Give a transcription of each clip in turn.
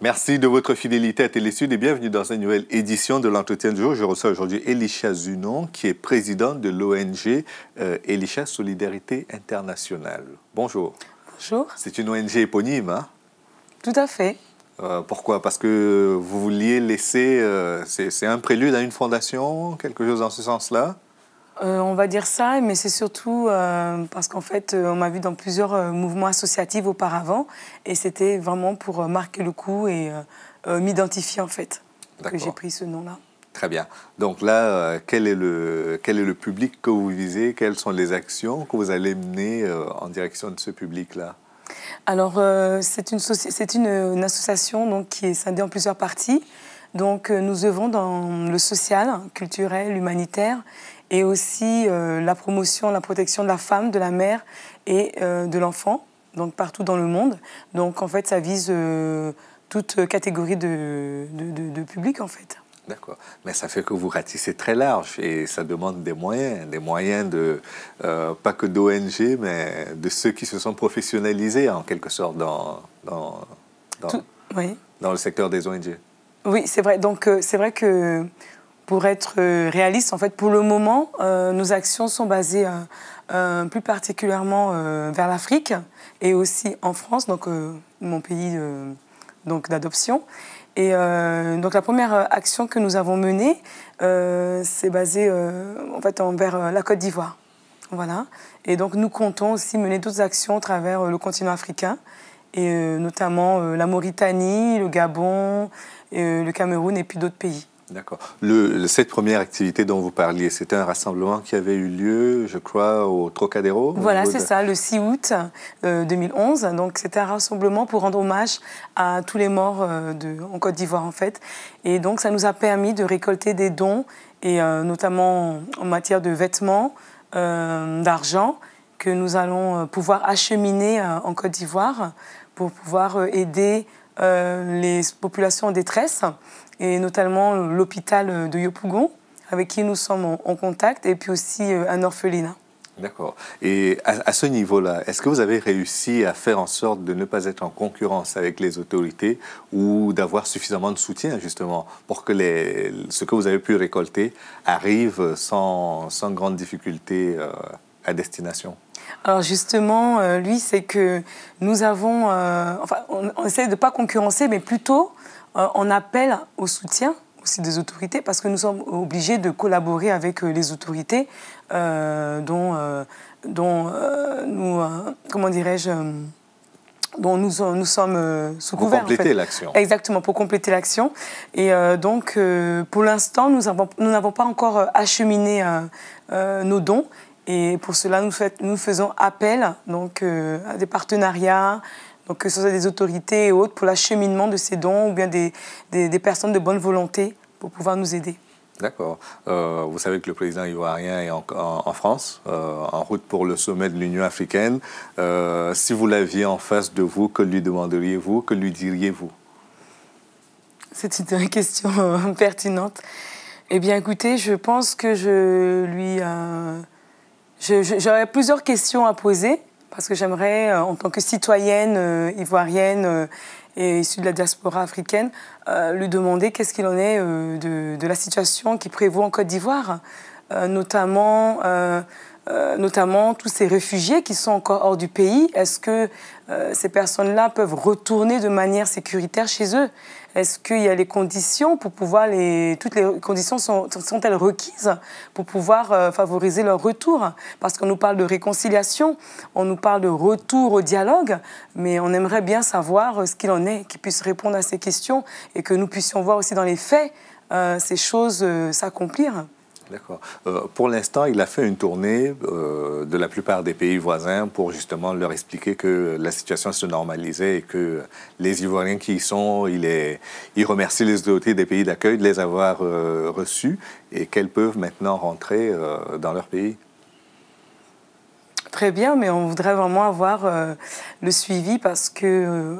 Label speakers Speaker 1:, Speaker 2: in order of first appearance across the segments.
Speaker 1: Merci de votre fidélité à Télésud et bienvenue dans une nouvelle édition de l'entretien du jour. Je reçois aujourd'hui Elisha Zunon, qui est président de l'ONG Elisha Solidarité Internationale. Bonjour.
Speaker 2: Bonjour.
Speaker 1: C'est une ONG éponyme, hein?
Speaker 2: Tout à fait.
Speaker 1: Pourquoi? Parce que vous vouliez laisser... c'est un prélude à une fondation, quelque chose dans ce sens-là?
Speaker 2: On va dire ça, mais c'est surtout parce qu'en fait, on m'a vu dans plusieurs mouvements associatifs auparavant et c'était vraiment pour marquer le coup et m'identifier en fait que j'ai pris ce nom-là.
Speaker 1: Très bien. Donc là, quel est le public que vous visez? Quelles sont les actions que vous allez mener en direction de ce public-là?
Speaker 2: Alors, c'est une association donc, qui est scindée en plusieurs parties. Donc, nous œuvrons dans le social, culturel, humanitaire et aussi la promotion, la protection de la femme, de la mère et de l'enfant, donc partout dans le monde. Donc, en fait, ça vise toute catégorie de public, en fait.
Speaker 1: D'accord. Mais ça fait que vous ratissez très large et ça demande des moyens de, pas que d'ONG, mais de ceux qui se sont professionnalisés en quelque sorte dans le secteur des ONG.
Speaker 2: Oui, c'est vrai. Donc, c'est vrai que pour être réaliste, en fait, pour le moment, nos actions sont basées plus particulièrement vers l'Afrique et aussi en France, donc mon pays d'adoption. Et donc la première action que nous avons menée, c'est basé en fait vers la Côte d'Ivoire. Voilà. Et donc nous comptons aussi mener d'autres actions à travers le continent africain, et notamment la Mauritanie, le Gabon, le Cameroun et puis d'autres pays. D'accord.
Speaker 1: Cette première activité dont vous parliez, c'était un rassemblement qui avait eu lieu, je crois, au Trocadéro.
Speaker 2: Voilà, c'est ça, le 6 août 2011. Donc, c'était un rassemblement pour rendre hommage à tous les morts en Côte d'Ivoire, en fait. Et donc, ça nous a permis de récolter des dons, et notamment en matière de vêtements, d'argent, que nous allons pouvoir acheminer en Côte d'Ivoire pour pouvoir aider les populations en détresse, et notamment l'hôpital de Yopougon, avec qui nous sommes en contact, et puis aussi un orphelinat.
Speaker 1: D'accord. Et à ce niveau-là, est-ce que vous avez réussi à faire en sorte de ne pas être en concurrence avec les autorités ou d'avoir suffisamment de soutien, justement, pour que ce que vous avez pu récolter arrive sans grande difficulté à destination?
Speaker 2: Alors justement, lui, c'est que nous avons... on essaie de ne pas concurrencer, mais plutôt on appelle au soutien aussi des autorités, parce que nous sommes obligés de collaborer avec les autorités dont nous, comment dirais-je, dont nous sommes sous couvert.
Speaker 1: Pour compléter l'action.
Speaker 2: Exactement, pour compléter l'action. Et donc, pour l'instant, nous n'avons pas encore acheminé nos dons. Et pour cela, nous faisons appel donc, à des partenariats, donc que ce soit des autorités et autres, pour l'acheminement de ces dons, ou bien des personnes de bonne volonté pour pouvoir nous aider.
Speaker 1: D'accord. Vous savez que le président ivoirien est en France, en route pour le sommet de l'Union africaine. Si vous l'aviez en face de vous, que lui demanderiez-vous, que lui diriez-vous?
Speaker 2: C'est une question pertinente. Eh bien, écoutez, je pense que j'aurais plusieurs questions à poser, parce que j'aimerais, en tant que citoyenne ivoirienne et issue de la diaspora africaine, lui demander qu'est-ce qu'il en est de la situation qui prévaut en Côte d'Ivoire, notamment tous ces réfugiés qui sont encore hors du pays. Est-ce que ces personnes-là peuvent retourner de manière sécuritaire chez eux? Est-ce qu'il y a les conditions pour pouvoir toutes les conditions sont-elles requises pour pouvoir favoriser leur retour? Parce qu'on nous parle de réconciliation, on nous parle de retour au dialogue, mais on aimerait bien savoir ce qu'il en est, qu'ils puissent répondre à ces questions et que nous puissions voir aussi dans les faits ces choses s'accomplir.
Speaker 1: D'accord. Pour l'instant, il a fait une tournée de la plupart des pays voisins pour justement leur expliquer que la situation se normalisait et que les Ivoiriens qui y sont, il remercie les autorités des pays d'accueil de les avoir reçus et qu'elles peuvent maintenant rentrer dans leur pays.
Speaker 2: Très bien, mais on voudrait vraiment avoir le suivi parce que,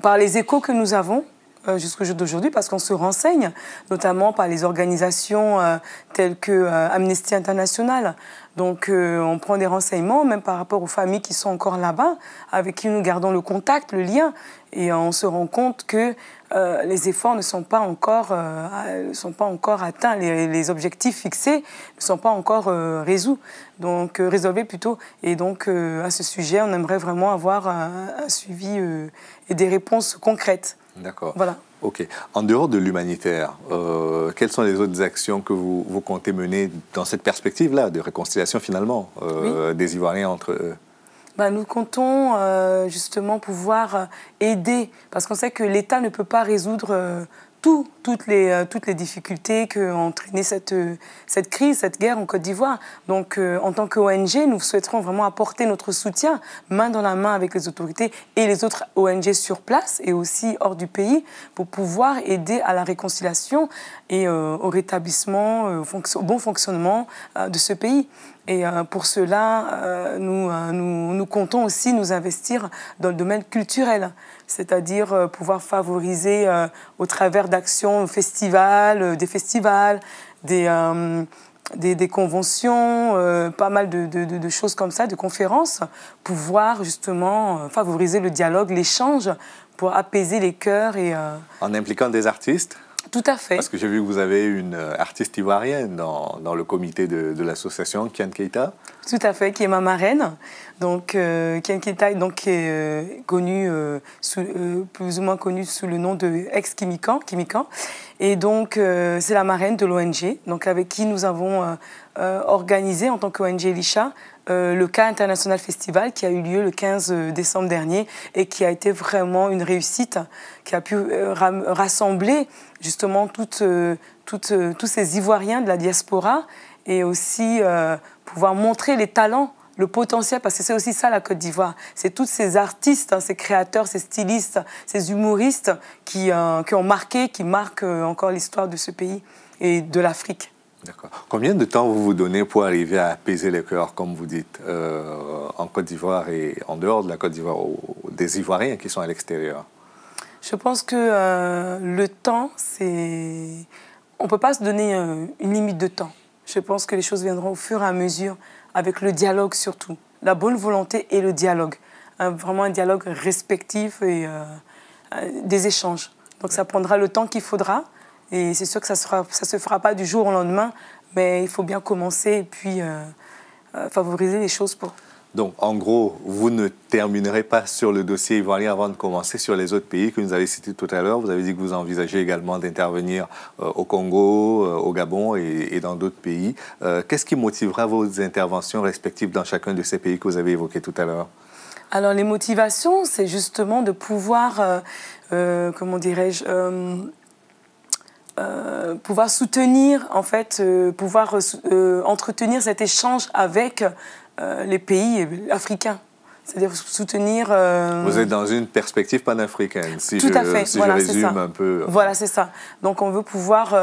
Speaker 2: par les échos que nous avons, jusqu'au jour d'aujourd'hui, parce qu'on se renseigne, notamment par les organisations telles que Amnesty International. Donc, on prend des renseignements, même par rapport aux familles qui sont encore là-bas, avec qui nous gardons le contact, le lien. Et on se rend compte que les efforts ne sont pas encore atteints, les objectifs fixés ne sont pas encore résolvés plutôt. Et donc, à ce sujet, on aimerait vraiment avoir un suivi et des réponses concrètes.
Speaker 1: D'accord.
Speaker 2: Voilà.
Speaker 1: OK. En dehors de l'humanitaire, quelles sont les autres actions que vous comptez mener dans cette perspective-là de réconciliation finalement des Ivoiriens entre eux?
Speaker 2: Nous comptons justement pouvoir aider, parce qu'on sait que l'État ne peut pas résoudre toutes les difficultés qu'a entraîné cette crise, cette guerre en Côte d'Ivoire. Donc, en tant qu'ONG, nous souhaiterons vraiment apporter notre soutien, main dans la main avec les autorités et les autres ONG sur place et aussi hors du pays, pour pouvoir aider à la réconciliation et au rétablissement, au bon fonctionnement de ce pays. Et pour cela, nous comptons aussi nous investir dans le domaine culturel, c'est-à-dire pouvoir favoriser au travers d'actions, des festivals, des conventions, pas mal de choses comme ça, de conférences, pouvoir justement favoriser le dialogue, l'échange, pour apaiser les cœurs.
Speaker 1: En impliquant des artistes?
Speaker 2: Tout à fait.
Speaker 1: Parce que j'ai vu que vous avez une artiste ivoirienne dans le comité de l'association, Kian Keita.
Speaker 2: Tout à fait, qui est ma marraine. Donc, Kian Keita est connue, plus ou moins connue sous le nom de ex-Kimikan. Et donc, c'est la marraine de l'ONG, donc avec qui nous avons organisé en tant qu'ONG Lisha le Cas International Festival qui a eu lieu le 15 décembre dernier et qui a été vraiment une réussite, qui a pu rassembler justement tous ces Ivoiriens de la diaspora et aussi pouvoir montrer les talents, le potentiel, parce que c'est aussi ça la Côte d'Ivoire. C'est tous ces artistes, ces créateurs, ces stylistes, ces humoristes qui ont marqué, qui marquent encore l'histoire de ce pays et de l'Afrique.
Speaker 1: D'accord. Combien de temps vous donnez pour arriver à apaiser les cœurs, comme vous dites, en Côte d'Ivoire et en dehors de la Côte d'Ivoire, des Ivoiriens qui sont à l'extérieur?
Speaker 2: Je pense que le temps, c'est... On ne peut pas se donner une limite de temps. Je pense que les choses viendront au fur et à mesure, avec le dialogue surtout. La bonne volonté et le dialogue. Vraiment un dialogue respectif et des échanges. Donc ça prendra le temps qu'il faudra. Et c'est sûr que ça se fera pas du jour au lendemain, mais il faut bien commencer et puis favoriser les choses pour...
Speaker 1: Donc, en gros, vous ne terminerez pas sur le dossier ivoirien avant de commencer sur les autres pays que vous avez cités tout à l'heure. Vous avez dit que vous envisagez également d'intervenir au Congo, au Gabon et dans d'autres pays. Qu'est-ce qui motivera vos interventions respectives dans chacun de ces pays que vous avez évoqués tout à l'heure?
Speaker 2: Alors, les motivations, c'est justement de pouvoir, comment dirais-je, pouvoir soutenir, en fait, pouvoir entretenir cet échange avec les pays africains. C'est-à-dire soutenir...
Speaker 1: Vous êtes dans une perspective panafricaine, si
Speaker 2: tout à fait.
Speaker 1: Si
Speaker 2: voilà,
Speaker 1: je résume un peu.
Speaker 2: Voilà, c'est ça. Donc on veut pouvoir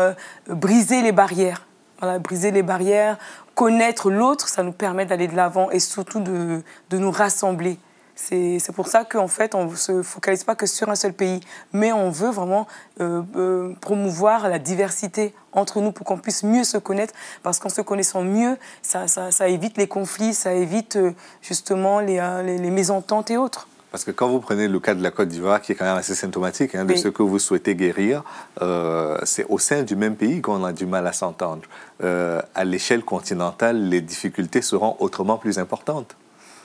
Speaker 2: briser les barrières. Voilà, briser les barrières, connaître l'autre, ça nous permet d'aller de l'avant et surtout de nous rassembler. C'est pour ça qu'en fait, on ne se focalise pas que sur un seul pays, mais on veut vraiment promouvoir la diversité entre nous pour qu'on puisse mieux se connaître, parce qu'en se connaissant mieux, ça évite les conflits, ça évite justement les mésententes et autres. Parce
Speaker 1: que quand vous prenez le cas de la Côte d'Ivoire, qui est quand même assez symptomatique de ce que vous souhaitez guérir, c'est au sein du même pays qu'on a du mal à s'entendre. À l'échelle continentale, les difficultés seront autrement plus importantes.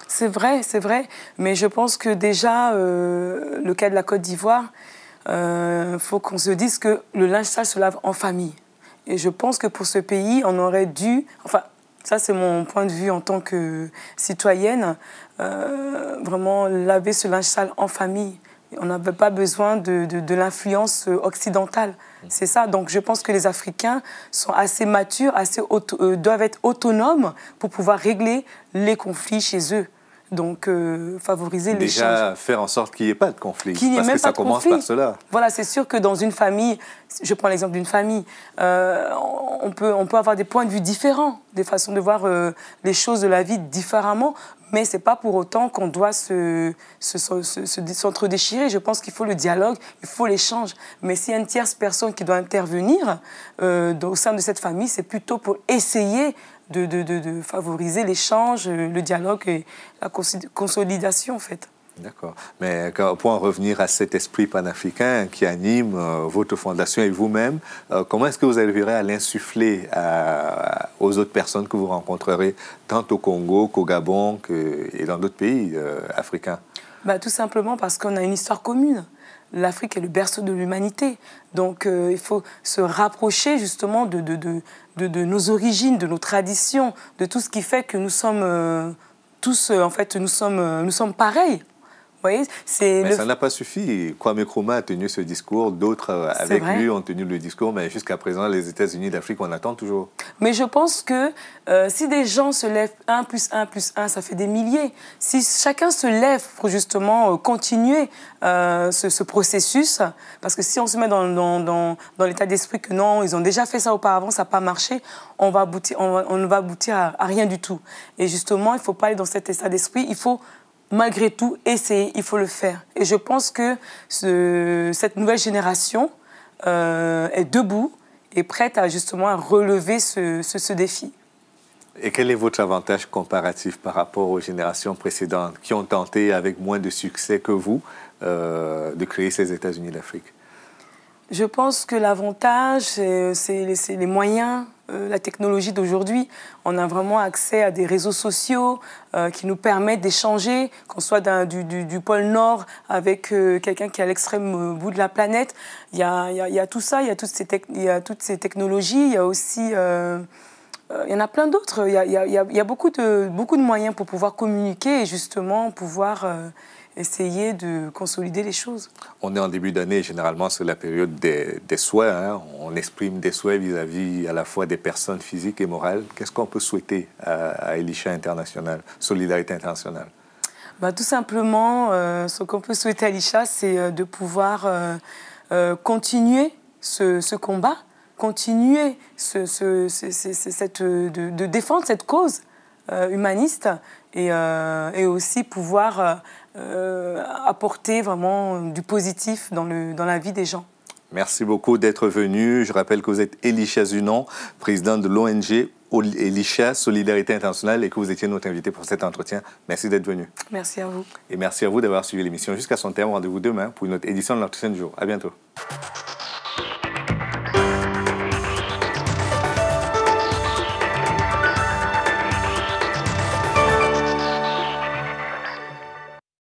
Speaker 2: C'est vrai, mais je pense que déjà, le cas de la Côte d'Ivoire, faut qu'on se dise que le linge sale se lave en famille. Et je pense que pour ce pays, on aurait dû... Enfin, ça c'est mon point de vue en tant que citoyenne, vraiment laver ce linge sale en famille. On n'avait pas besoin de l'influence occidentale. C'est ça. Donc je pense que les Africains sont assez matures, doivent être autonomes pour pouvoir régler les conflits chez eux. Donc, favoriser l'échange.
Speaker 1: Déjà, faire en sorte qu'il n'y ait pas de conflit, parce que ça commence par cela.
Speaker 2: Voilà, c'est sûr que dans une famille, je prends l'exemple d'une famille, on peut avoir des points de vue différents, des façons de voir les choses de la vie différemment, Mais ce n'est pas pour autant qu'on doit s'entre-déchirer. Je pense qu'il faut le dialogue, il faut l'échange. Mais s'il y a une tierce personne qui doit intervenir au sein de cette famille, c'est plutôt pour essayer de favoriser l'échange, le dialogue et la consolidation, en fait.
Speaker 1: D'accord. Mais pour en revenir à cet esprit panafricain qui anime votre fondation et vous-même, comment est-ce que vous arriverez à l'insuffler aux autres personnes que vous rencontrerez, tant au Congo qu'au Gabon et dans d'autres pays africains?
Speaker 2: Tout simplement parce qu'on a une histoire commune. L'Afrique est le berceau de l'humanité. Donc, il faut se rapprocher justement de nos origines, de nos traditions, de tout ce qui fait que nous sommes tous, en fait, nous sommes pareils. Mais
Speaker 1: ça n'a pas suffi. Kwame Nkrumah a tenu ce discours, d'autres avec lui ont tenu le discours, mais jusqu'à présent, les États-Unis d'Afrique, on attend toujours.
Speaker 2: Mais je pense que si des gens se lèvent 1 + 1 + 1, ça fait des milliers. Si chacun se lève pour justement continuer ce processus, parce que si on se met dans l'état d'esprit que non, ils ont déjà fait ça auparavant, ça n'a pas marché, on ne va aboutir à rien du tout. Et justement, il ne faut pas aller dans cet état d'esprit, il faut malgré tout, essayer, il faut le faire. Et je pense que cette nouvelle génération est debout et prête justement à relever ce défi.
Speaker 1: Et quel est votre avantage comparatif par rapport aux générations précédentes qui ont tenté avec moins de succès que vous de créer ces États-Unis d'Afrique?
Speaker 2: Je pense que l'avantage, c'est les moyens, la technologie d'aujourd'hui. On a vraiment accès à des réseaux sociaux qui nous permettent d'échanger, qu'on soit du pôle Nord avec quelqu'un qui est à l'extrême bout de la planète. Il y a tout ça, il y a toutes ces technologies. Il y a aussi... il y en a plein d'autres. Il y a beaucoup de moyens pour pouvoir communiquer et justement pouvoir... essayer de consolider les choses. On
Speaker 1: est en début d'année, généralement c'est la période des souhaits. Hein. On exprime des souhaits vis-à-vis à la fois des personnes physiques et morales. Qu'est-ce qu'on peut souhaiter à Elisha International, Solidarité Internationale?
Speaker 2: Tout simplement, ce qu'on peut souhaiter à Elisha, c'est de pouvoir continuer ce combat, continuer de défendre cette cause humaniste et aussi pouvoir apporter vraiment du positif dans la vie des gens.
Speaker 1: Merci beaucoup d'être venu. Je rappelle que vous êtes Elisha Zunon, président de l'ONG Elisha Solidarité Internationale et que vous étiez notre invité pour cet entretien. Merci d'être venu.
Speaker 2: Merci à vous.
Speaker 1: Et merci à vous d'avoir suivi l'émission jusqu'à son terme. Rendez-vous demain pour une autre édition de l'entretien du jour. À bientôt.